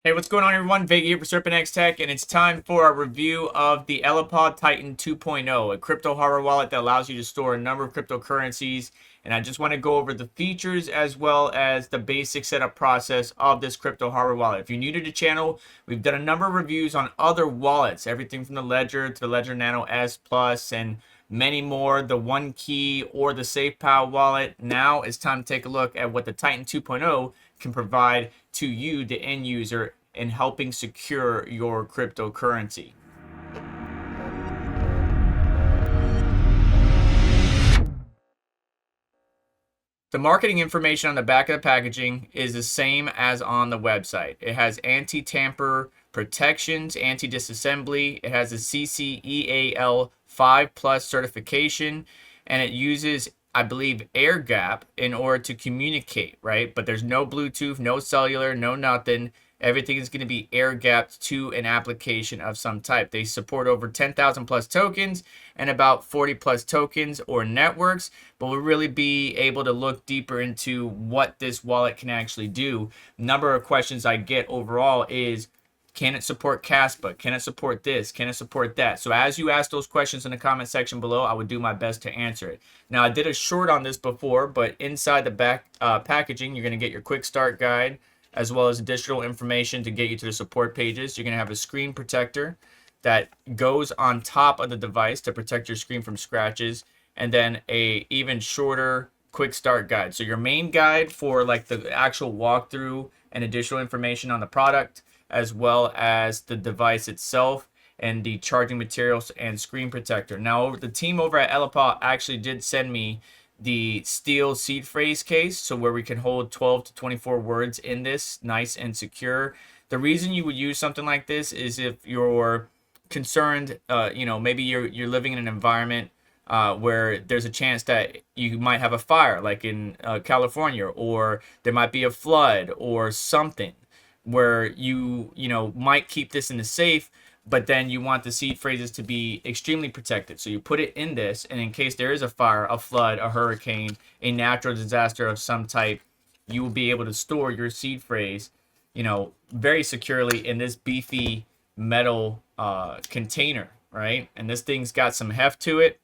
Hey, what's going on, everyone? Vega here for Serpent X Tech, and it's time for a review of the Ellipal Titan 2.0, a crypto hardware wallet that allows you to store a number of cryptocurrencies. And I just want to go over the features as well as the basic setup process of this crypto hardware wallet. If you're new to the channel, we've done a number of reviews on other wallets, everything from the Ledger to the Ledger Nano S Plus and many more, the One Key or the SafePal wallet. Now it's time to take a look at what the Titan 2.0 can provide to you, the end user, in helping secure your cryptocurrency. The marketing information on the back of the packaging is the same as on the website. It has anti-tamper protections, anti-disassembly. It has a CCEAL 5 plus certification, and it uses, I believe, air gap in order to communicate, right? But there's no Bluetooth, no cellular, no nothing. Everything is going to be air gapped to an application of some type. They support over 10,000 plus tokens and about 40 plus tokens or networks, but we'll really be able to look deeper into what this wallet can actually do. Number of questions I get overall is, can it support Caspa? Can it support this? Can it support that? So as you ask those questions in the comment section below, I would do my best to answer it. Now, I did a short on this before, but inside the back packaging, you're going to get your quick start guide, as well as additional information to get you to the support pages. You're going to have a screen protector that goes on top of the device to protect your screen from scratches, and then a even shorter quick start guide. So your main guide for like the actual walkthrough and additional information on the product, as well as the device itself and the charging materials and screen protector. Now, the team over at Ellipal actually did send me the steel seed phrase case, so where we can hold 12 to 24 words in this, nice and secure. The reason you would use something like this is if you're concerned, maybe you're living in an environment where there's a chance that you might have a fire, like in California, or there might be a flood or something where you might keep this in the safe, but then you want the seed phrases to be extremely protected. So you put it in this, and in case there is a fire, a flood, a hurricane, a natural disaster of some type, you will be able to store your seed phrase, very securely in this beefy metal container, right? And this thing's got some heft to it,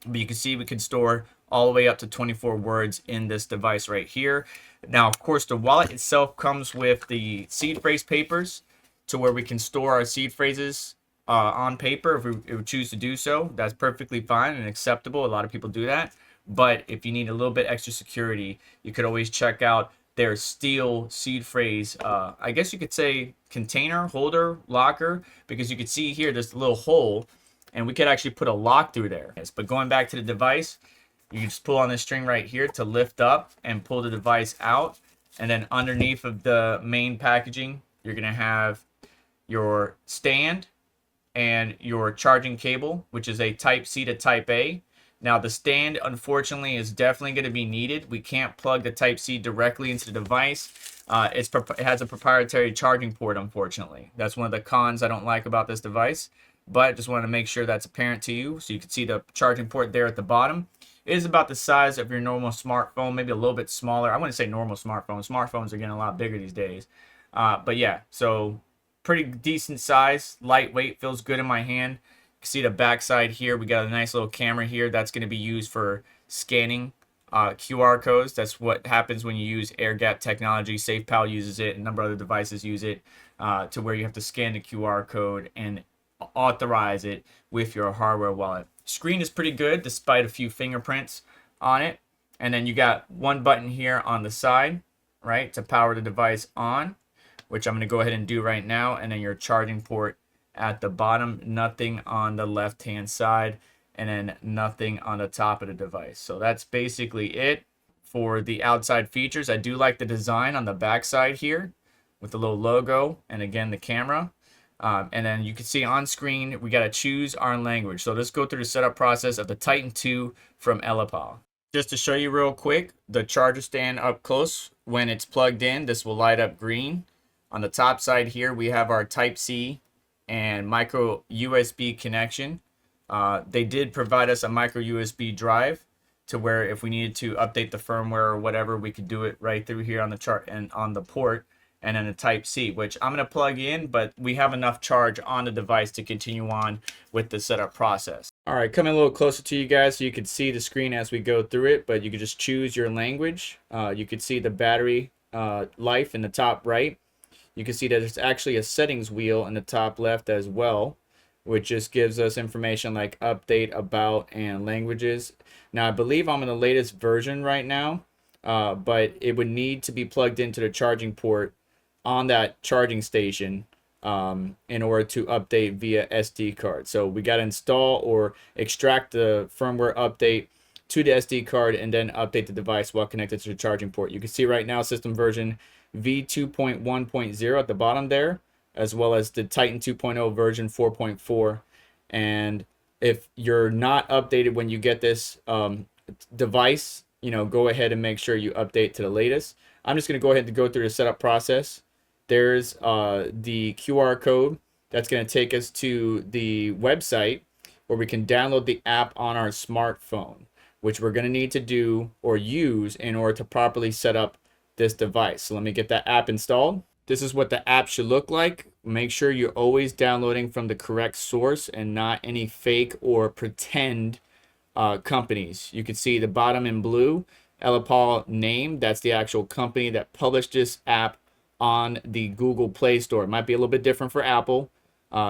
but you can see we can store all the way up to 24 words in this device right here. Now, of course, the wallet itself comes with the seed phrase papers, to where we can store our seed phrases on paper if we choose to do so. That's perfectly fine and acceptable. A lot of people do that. But if you need a little bit extra security, you could always check out their steel seed phrase, I guess you could say container, holder, locker, because you could see here there's a little hole, and we could actually put a lock through there. But going back to the device, you just pull on this string right here to lift up and pull the device out. And then underneath of the main packaging, you're going to have your stand and your charging cable, which is a type C to type A. Now, the stand, unfortunately, is definitely going to be needed. We can't plug the type C directly into the device. It has a proprietary charging port, unfortunately. That's one of the cons I don't like about this device, but I just wanted to make sure that's apparent to you. So you can see the charging port there at the bottom. It is about the size of your normal smartphone, maybe a little bit smaller. I wouldn't say normal smartphone. Smartphones are getting a lot bigger these days. But yeah, so pretty decent size, lightweight, feels good in my hand. You can see the backside here. We got a nice little camera here that's going to be used for scanning QR codes. That's what happens when you use air gap technology. SafePal uses it, a number of other devices use it, to where you have to scan the QR code and authorize it with your hardware wallet. Screen is pretty good despite a few fingerprints on it. And then you got one button here on the side, right, to power the device on, which I'm going to go ahead and do right now. And then your charging port at the bottom, nothing on the left hand side, and then nothing on the top of the device. So that's basically it for the outside features. I do like the design on the back side here with the little logo and again the camera. And then you can see on screen we got to choose our language. So let's go through the setup process of the Titan 2 from Ellipal. Just to show you real quick, the charger stand up close, when it's plugged in, this will light up green. On the top side here, we have our Type-C and micro USB connection. They did provide us a micro USB drive, to where if we needed to update the firmware or whatever, we could do it right through here on the chart and on the port. and then a Type-C, which I'm going to plug in, but we have enough charge on the device to continue on with the setup process. All right, coming a little closer to you guys so you can see the screen as we go through it, but you can just choose your language. You can see the battery life in the top right. You can see that there's actually a settings wheel in the top left as well, which just gives us information like update, about, and languages. Now, I believe I'm in the latest version right now, but it would need to be plugged into the charging port on that charging station in order to update via SD card. So we got to install or extract the firmware update to the SD card and then update the device while connected to the charging port. You can see right now system version V2.1.0 at the bottom there, as well as the Titan 2.0 version 4.4. And if you're not updated when you get this device, go ahead and make sure you update to the latest. I'm just going to go ahead and go through the setup process. There's the QR code that's going to take us to the website where we can download the app on our smartphone, which we're going to need to do or use in order to properly set up this device. So let me get that app installed. This is what the app should look like. Make sure you're always downloading from the correct source and not any fake or pretend companies. You can see the bottom in blue, Ellipal name. That's the actual company that published this app on the Google Play Store. It might be a little bit different for Apple.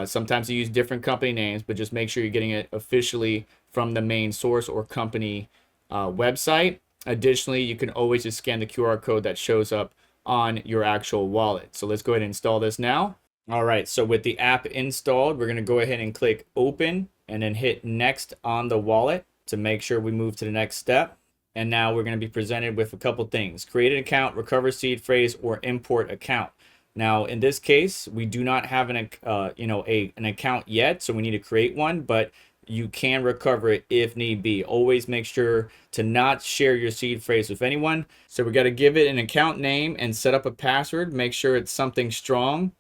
Sometimes you use different company names, but just make sure you're getting it officially from the main source or company website. Additionally, you can always just scan the QR code that shows up on your actual wallet. So let's go ahead and install this now. All right, so with the app installed, we're going to go ahead and click open and then hit next on the wallet to make sure we move to the next step. And now we're going to be presented with a couple things: create an account, recover seed phrase, or import account. Now, in this case, we do not have an account yet, so we need to create one, but you can recover it if need be. Always make sure to not share your seed phrase with anyone. So we got to give it an account name and set up a password. Make sure it's something strong.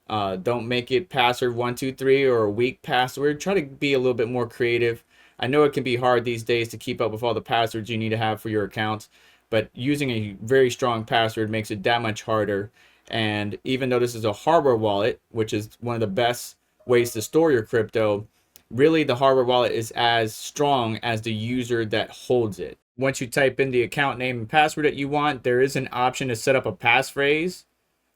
Don't make it password 123 or a weak password. Try to be a little bit more creative. I know it can be hard these days to keep up with all the passwords you need to have for your accounts, but using a very strong password makes it that much harder. And even though this is a hardware wallet, which is one of the best ways to store your crypto, really the hardware wallet is as strong as the user that holds it. Once you type in the account name and password that you want, there is an option to set up a passphrase,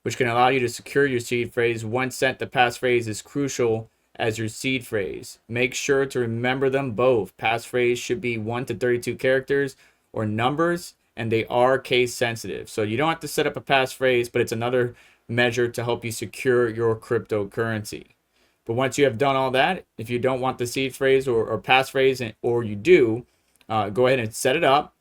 which can allow you to secure your seed phrase. Once sent, the passphrase is crucial as your seed phrase. Make sure to remember them both. Passphrase should be 1 to 32 characters or numbers, and they are case sensitive. So you don't have to set up a passphrase, but it's another measure to help you secure your cryptocurrency. But once you have done all that, if you don't want the seed phrase or passphrase, or you do, go ahead and set it up,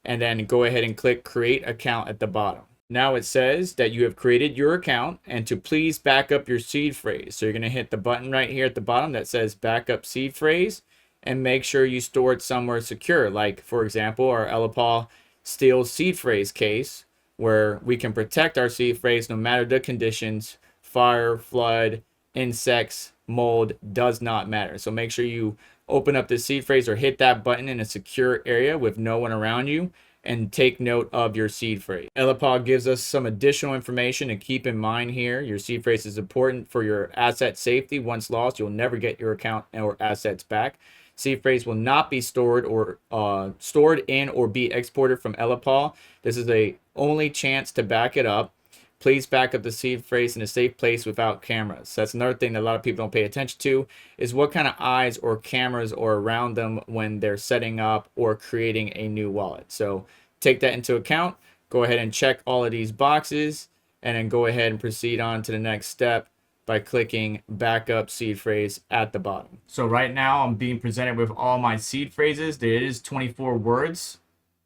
and then go ahead and click create account at the bottom. Now it says that you have created your account and to please back up your seed phrase. So you're going to hit the button right here at the bottom that says backup seed phrase, and make sure you store it somewhere secure. Like, for example, our Ellipal Steel seed phrase case, where we can protect our seed phrase no matter the conditions. Fire, flood, insects, mold, does not matter. So make sure you open up the seed phrase or hit that button in a secure area with no one around you, and take note of your seed phrase. Ellipal gives us some additional information to keep in mind here. Your seed phrase is important for your asset safety. Once lost, you'll never get your account or assets back. Seed phrase will not be stored in or be exported from Ellipal. This is the only chance to back it up. Please back up the seed phrase in a safe place without cameras. That's another thing that a lot of people don't pay attention to, is what kind of eyes or cameras are around them when they're setting up or creating a new wallet. So take that into account. Go ahead and check all of these boxes, and then go ahead and proceed on to the next step by clicking backup seed phrase at the bottom. So right now I'm being presented with all my seed phrases. There is 24 words.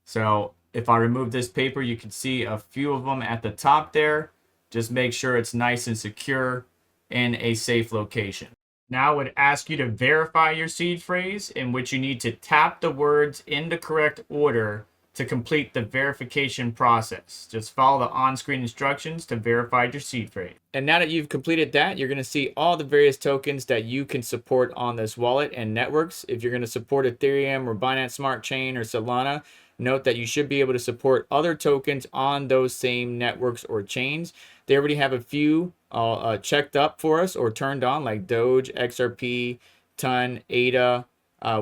So if I remove this paper, you can see a few of them at the top there. Just make sure it's nice and secure in a safe location. Now I would ask you to verify your seed phrase, in which you need to tap the words in the correct order to complete the verification process. Just follow the on-screen instructions to verify your seed phrase. And now that you've completed that, you're going to see all the various tokens that you can support on this wallet and networks. If you're going to support Ethereum or Binance Smart Chain or Solana, note that you should be able to support other tokens on those same networks or chains. They already have a few checked up for us or turned on, like Doge, XRP, Ton, ADA,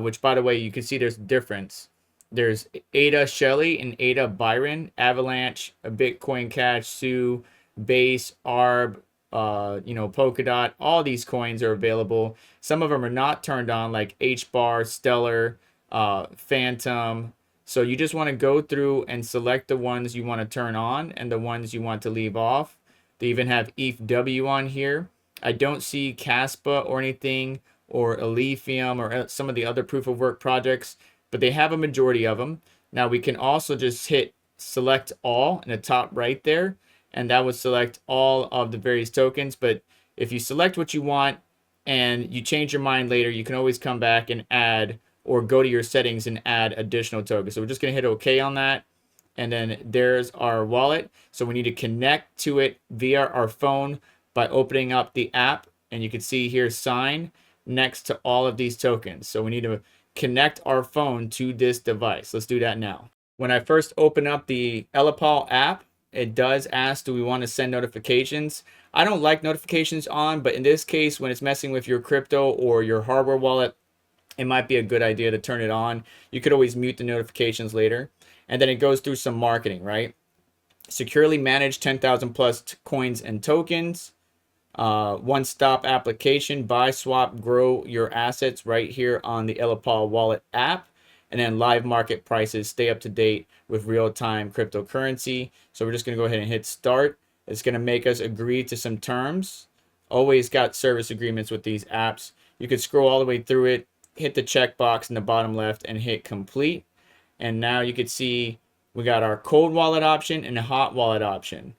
which, by the way, you can see there's a difference. There's ADA Shelly and ADA Byron, Avalanche, Bitcoin Cash, Sue, Base, ARB, Polkadot. All these coins are available. Some of them are not turned on, like HBAR, Stellar, Phantom. So you just want to go through and select the ones you want to turn on and the ones you want to leave off. They even have EVGA on here. I don't see Caspa or anything, or Elysium or some of the other proof of work projects, but they have a majority of them. Now we can also just hit select all in the top right there, and that would select all of the various tokens. But if you select what you want and you change your mind later, you can always come back and add, or go to your settings and add additional tokens. So we're just going to hit OK on that. And then there's our wallet. So we need to connect to it via our phone by opening up the app. And you can see here, sign next to all of these tokens. So we need to connect our phone to this device. Let's do that now. When I first open up the Ellipal app, it does ask, do we want to send notifications? I don't like notifications on, but in this case, when it's messing with your crypto or your hardware wallet, it might be a good idea to turn it on. You could always mute the notifications later. And then it goes through some marketing, right? Securely manage 10,000 plus coins and tokens. One-stop application, buy, swap, grow your assets right here on the Ellipal wallet app. And then live market prices, stay up to date with real-time cryptocurrency. So we're just going to go ahead and hit start. It's going to make us agree to some terms. Always got service agreements with these apps. You could scroll all the way through it, hit the checkbox in the bottom left and hit complete. And now you can see we got our cold wallet option and a hot wallet option.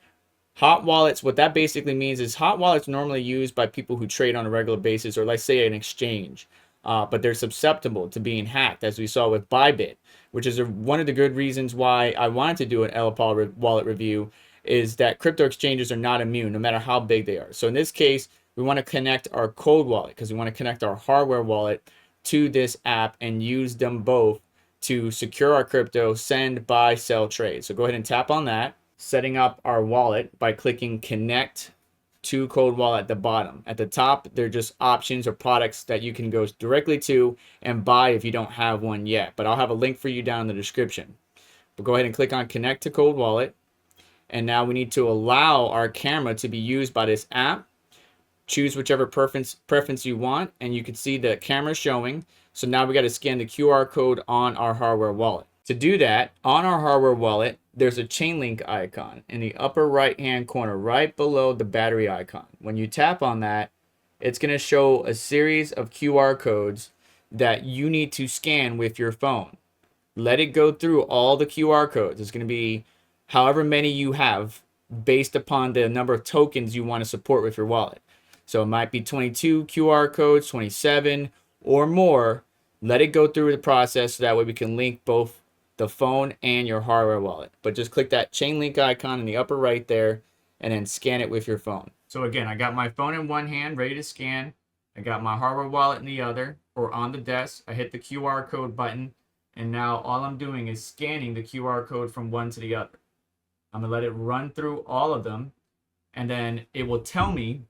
Hot wallets, what that basically means is hot wallets normally used by people who trade on a regular basis, or let's say an exchange. But they're susceptible to being hacked, as we saw with Bybit, which is one of the good reasons why I wanted to do an Ellipal wallet review, is that crypto exchanges are not immune, no matter how big they are. So in this case, we want to connect our cold wallet because we want to connect our hardware wallet to this app and use them both to secure our crypto, send, buy, sell, trade. So go ahead and tap on that. Setting up our wallet by clicking connect to cold wallet at the bottom. At the top, they're just options or products that you can go directly to and buy if you don't have one yet. But I'll have a link for you down in the description. But go ahead and click on connect to cold wallet. And now we need to allow our camera to be used by this app. Choose whichever preference you want, and you can see the camera showing. So now we got to scan the QR code on our hardware wallet. To do that, on our hardware wallet, there's a chain link icon in the upper right hand corner, right below the battery icon. When you tap on that, it's going to show a series of QR codes that you need to scan with your phone. Let it go through all the QR codes. It's going to be however many you have based upon the number of tokens you want to support with your wallet. So it might be 22 QR codes, 27 or more. Let it go through the process so that way we can link both the phone and your hardware wallet. But just click that chain link icon in the upper right there and then scan it with your phone. So again, I got my phone in one hand ready to scan. I got my hardware wallet in the other, or on the desk. I hit the QR code button, and now all I'm doing is scanning the QR code from one to the other. I'm going to let it run through all of them, and then it will tell me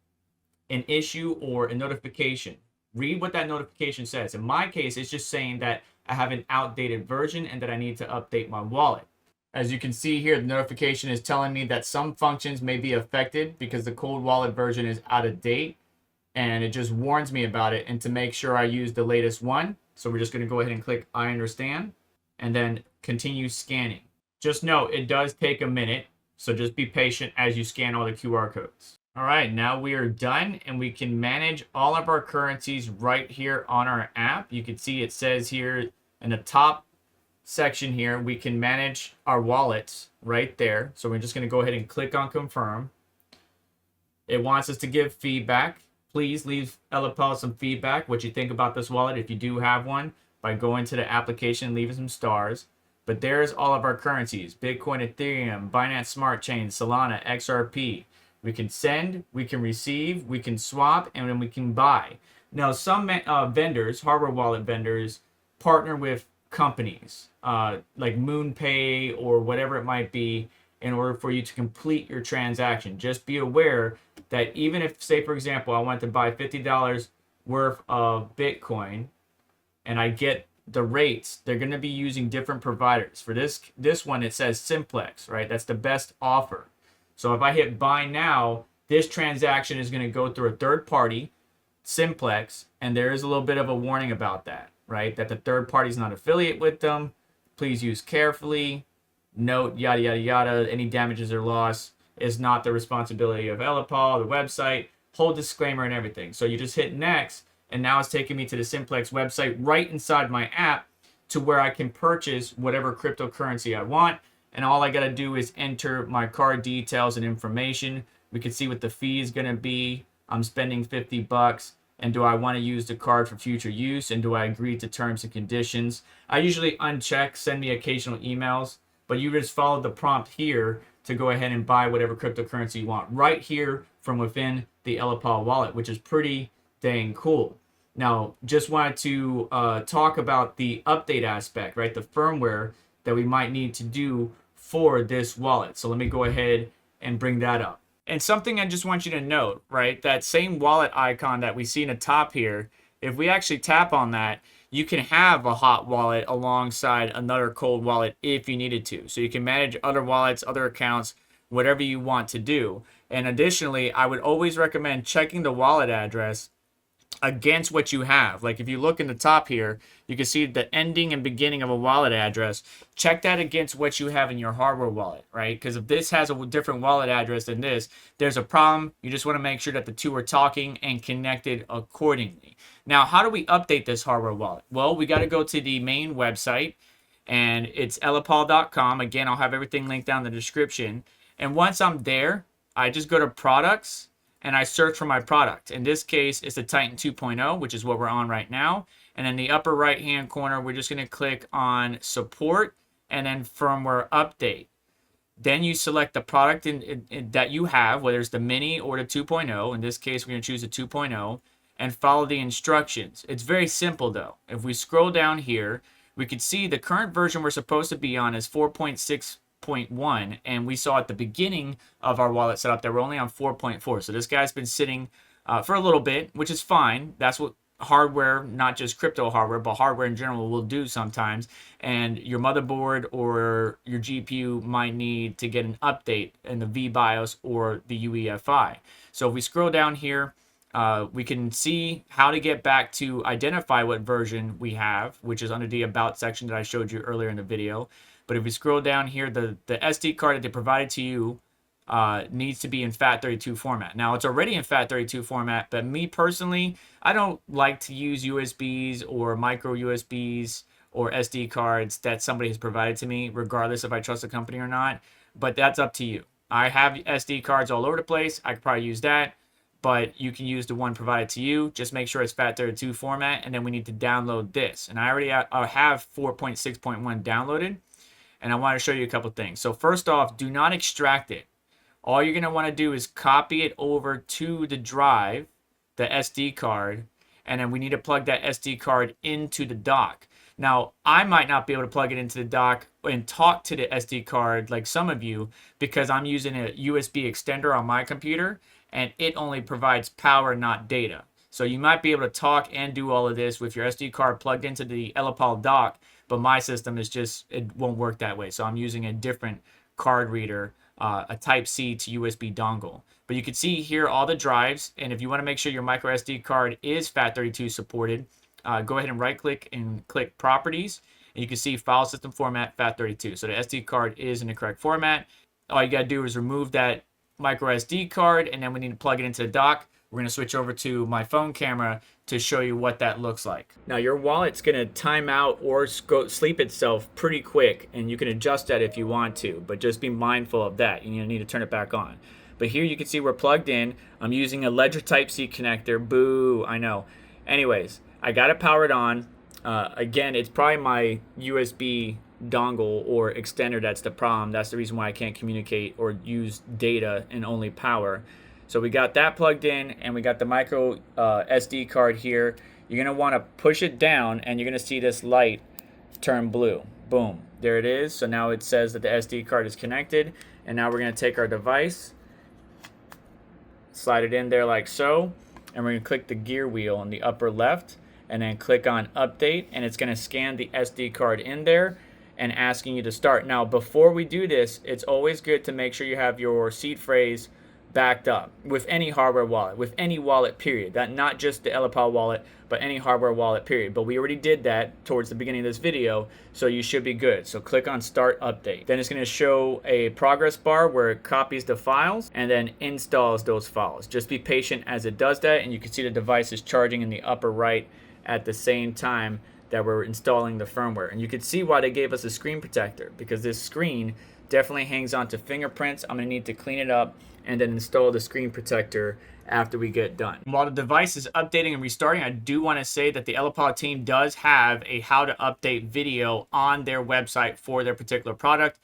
an issue or a notification. Read what that notification says. In my case, it's just saying that I have an outdated version and that I need to update my wallet. As you can see here, the notification is telling me that some functions may be affected because the cold wallet version is out of date, and it just warns me about it, and to make sure I use the latest one. So we're just going to go ahead and click I understand and then continue scanning. Just note, it does take a minute, so just be patient as you scan all the QR codes. All right, now we are done, and we can manage all of our currencies right here on our app. You can see it says here in the top section here, we can manage our wallets right there. So we're just going to go ahead and click on confirm. It wants us to give feedback. Please leave Ellipal some feedback, what you think about this wallet if you do have one, by going to the application and leaving some stars. But there's all of our currencies: Bitcoin, Ethereum, Binance Smart Chain, Solana, XRP. We can send, we can receive, we can swap, and then we can buy. Now, some vendors, hardware wallet vendors, partner with companies like MoonPay or whatever it might be, in order for you to complete your transaction. Just be aware that even if, say for example, I want to buy $50 worth of Bitcoin and I get the rates, they're going to be using different providers. For this one, it says Simplex, right? That's the best offer. So if I hit buy now, this transaction is going to go through a third party, Simplex, and there is a little bit of a warning about that, right? That the third party is not affiliate with them. Please use carefully. Note, yada, yada, yada. Any damages or loss is not the responsibility of Ellipal, the website. Whole disclaimer and everything. So you just hit next, and now it's taking me to the Simplex website right inside my app to where I can purchase whatever cryptocurrency I want. And all I got to do is enter my card details and information. We can see what the fee is going to be. I'm spending $50. And do I want to use the card for future use? And do I agree to terms and conditions? I usually uncheck, send me occasional emails, but you just follow the prompt here to go ahead and buy whatever cryptocurrency you want right here from within the Ellipal wallet, which is pretty dang cool. Now, just wanted to talk about the update aspect, right? The firmware that we might need to do for this wallet. So let me go ahead and bring that up. And something I just want you to note, right? That same wallet icon that we see in the top here, if we actually tap on that, you can have a hot wallet alongside another cold wallet if you needed to. So you can manage other wallets, other accounts, whatever you want to do. And additionally, I would always recommend checking the wallet address against what you have. Like if you look in the top here, you can see the ending and beginning of a wallet address. Check that against what you have in your hardware wallet, right? Because if this has a different wallet address than this, there's a problem. You just want to make sure that the two are talking and connected accordingly. Now, how do we update this hardware wallet? Well, we got to go to the main website, and it's ellipal.com. Again, I'll have everything linked down in the description. And once I'm there, I just go to products, and I search for my product. In this case, it's the Titan 2.0, which is what we're on right now. And in the upper right-hand corner, we're just going to click on support and then firmware update. Then you select the product that you have, whether it's the mini or the 2.0. In this case, we're going to choose the 2.0 and follow the instructions. It's very simple, though. If we scroll down here, we can see the current version we're supposed to be on is 4.6.1, and we saw at the beginning of our wallet setup that we're only on 4.4. So this guy's been sitting for a little bit, which is fine. That's what hardware, not just crypto hardware, but hardware in general will do sometimes. And your motherboard or your GPU might need to get an update in the VBIOS or the UEFI. So if we scroll down here, we can see how to get back to identify what version we have, which is under the About section that I showed you earlier in the video. But if we scroll down here, the SD card that they provided to you needs to be in FAT32 format. Now, it's already in FAT32 format, but me personally, I don't like to use USBs or micro USBs or SD cards that somebody has provided to me, regardless if I trust the company or not. But that's up to you. I have SD cards all over the place. I could probably use that, but you can use the one provided to you. Just make sure it's FAT32 format, and then we need to download this. And I already have 4.6.1 downloaded, and I want to show you a couple things. So first off, do not extract it. All you're going to want to do is copy it over to the drive, the SD card, and then we need to plug that SD card into the dock. Now, I might not be able to plug it into the dock and talk to the SD card like some of you, because I'm using a USB extender on my computer, and it only provides power, not data. So you might be able to talk and do all of this with your SD card plugged into the Ellipal dock, but my system is just, it won't work that way. So I'm using a different card reader, a Type-C to USB dongle. But you can see here all the drives, and if you want to make sure your micro SD card is FAT32 supported, go ahead and right-click and click Properties, and you can see File System Format FAT32. So the SD card is in the correct format. All you got to do is remove that micro SD card, and then we need to plug it into the dock. We're going to switch over to my phone camera to show you what that looks like. Now, your wallet's going to time out or go sleep itself pretty quick, and you can adjust that if you want to, but just be mindful of that. You need to turn it back on. But here you can see we're plugged in. I'm using a Ledger Type-C connector. Boo, I know. Anyways, I got it powered on. Again, it's probably my USB dongle or extender that's the problem. That's the reason why I can't communicate or use data and only power. So we got that plugged in, and we got the micro SD card here. You're going to want to push it down, and you're going to see this light turn blue. Boom. There it is. So now it says that the SD card is connected. And now we're going to take our device, slide it in there like so, and we're going to click the gear wheel in the upper left, and then click on update, and it's going to scan the SD card in there and asking you to start. Now, before we do this, it's always good to make sure you have your seed phrase backed up with any hardware wallet, with any wallet, period. That not just the Ellipal wallet, but any hardware wallet, period. But we already did that towards the beginning of this video, so you should be good. So click on start update. Then it's going to show a progress bar where it copies the files and then installs those files. Just be patient as it does that, and you can see the device is charging in the upper right at the same time that we're installing the firmware. And you can see why they gave us a screen protector, because this screen definitely hangs onto fingerprints. I'm going to need to clean it up and then install the screen protector after we get done. While the device is updating and restarting, I do want to say that the Ellipal team does have a how to update video on their website for their particular product.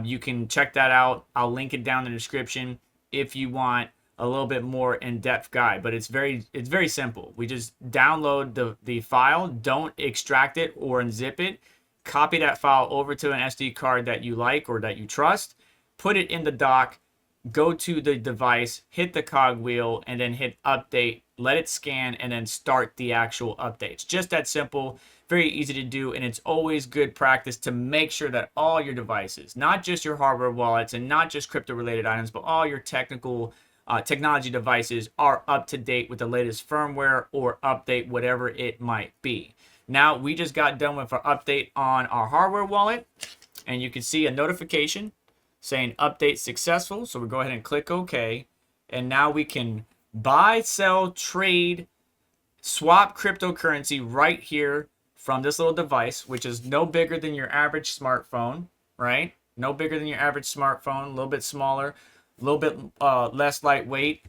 You can check that out. I'll link it down in the description if you want a little bit more in-depth guide, but it's very simple. We just download the file, don't extract it or unzip it, copy that file over to an SD card that you like or that you trust, put it in the dock, go to the device, hit the cog wheel, and then hit update, let it scan, and then start the actual update. It's just that simple, very easy to do, and it's always good practice to make sure that all your devices, not just your hardware wallets and not just crypto-related items, but all your technology devices are up to date with the latest firmware or update, whatever it might be. Now, we just got done with our update on our hardware wallet, and you can see a notification saying update successful. So we'll go ahead and click OK. And now we can buy, sell, trade, swap cryptocurrency right here from this little device, which is no bigger than your average smartphone, right? No bigger than your average smartphone, a little bit smaller, a little bit less lightweight.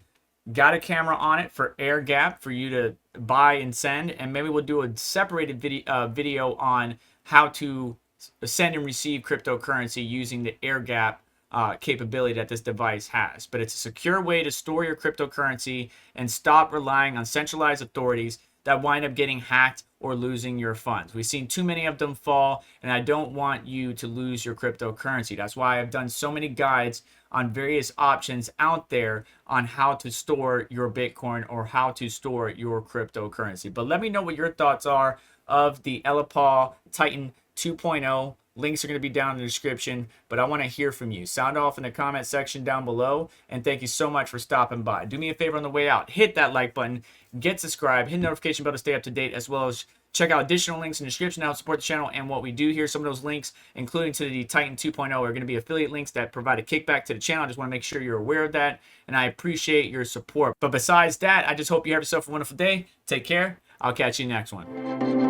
Got a camera on it for air gap for you to buy and send, and maybe we'll do a separated video on how to send and receive cryptocurrency using the air gap capability that this device has. But it's a secure way to store your cryptocurrency and stop relying on centralized authorities that wind up getting hacked or losing your funds. We've seen too many of them fall, and I don't want you to lose your cryptocurrency. That's why I've done so many guides on various options out there on how to store your Bitcoin or how to store your cryptocurrency. But let me know what your thoughts are of the Ellipal Titan 2.0. Links are going to be down in the description, but I want to hear from you. Sound off in the comment section down below, and thank you so much for stopping by. Do me a favor on the way out. Hit that like button, get subscribed, hit the notification bell to stay up to date, as well as check out additional links in the description to help support the channel and what we do here. Some of those links, including to the Titan 2.0, are going to be affiliate links that provide a kickback to the channel. I just want to make sure you're aware of that, and I appreciate your support. But besides that, I just hope you have yourself a wonderful day. Take care. I'll catch you in the next one.